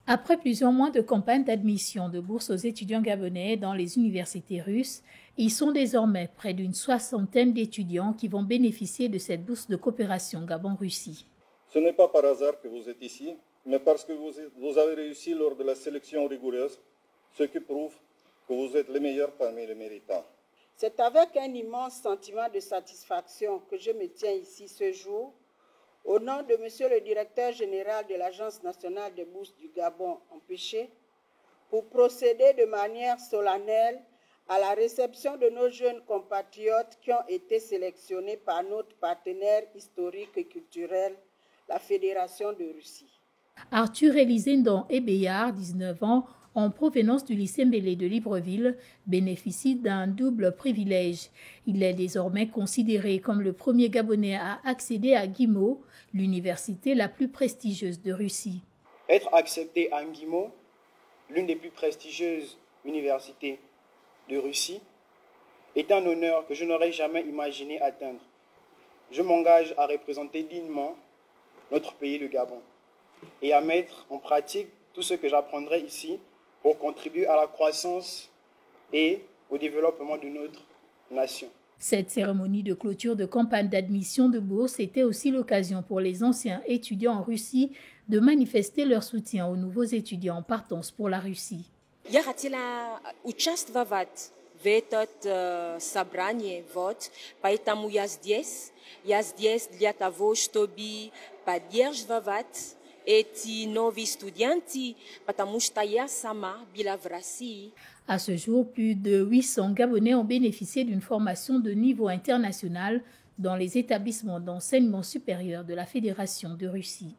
Après plusieurs mois de campagne d'admission de bourses aux étudiants gabonais dans les universités russes, ils sont désormais près d'une soixantaine d'étudiants qui vont bénéficier de cette bourse de coopération Gabon-Russie. Ce n'est pas par hasard que vous êtes ici, mais parce que vous avez réussi lors de la sélection rigoureuse, ce qui prouve que vous êtes les meilleurs parmi les méritants. C'est avec un immense sentiment de satisfaction que je me tiens ici ce jour, au nom de Monsieur le Directeur général de l'Agence nationale des bourses du Gabon empêché, pour procéder de manière solennelle à la réception de nos jeunes compatriotes qui ont été sélectionnés par notre partenaire historique et culturel, la Fédération de Russie. Arthur Élisée Ndon Ebeyar, 19 ans, en provenance du lycée Mbélé de Libreville, bénéficie d'un double privilège. Il est désormais considéré comme le premier Gabonais à accéder à GIMO, l'université la plus prestigieuse de Russie. Être accepté à GIMO, l'une des plus prestigieuses universités de Russie, est un honneur que je n'aurais jamais imaginé atteindre. Je m'engage à représenter dignement notre pays, le Gabon, et à mettre en pratique tout ce que j'apprendrai ici pour contribuer à la croissance et au développement de notre nation. Cette cérémonie de clôture de campagne d'admission de bourse était aussi l'occasion pour les anciens étudiants en Russie de manifester leur soutien aux nouveaux étudiants en partance pour la Russie. Я хотела участвовать в этот собрании, поэтому я здесь для того, чтобы поддерживать эти новые студенты, потому что я сама была в России. À ce jour, plus de 800 Gabonais ont bénéficié d'une formation de niveau international dans les établissements d'enseignement supérieur de la Fédération de Russie.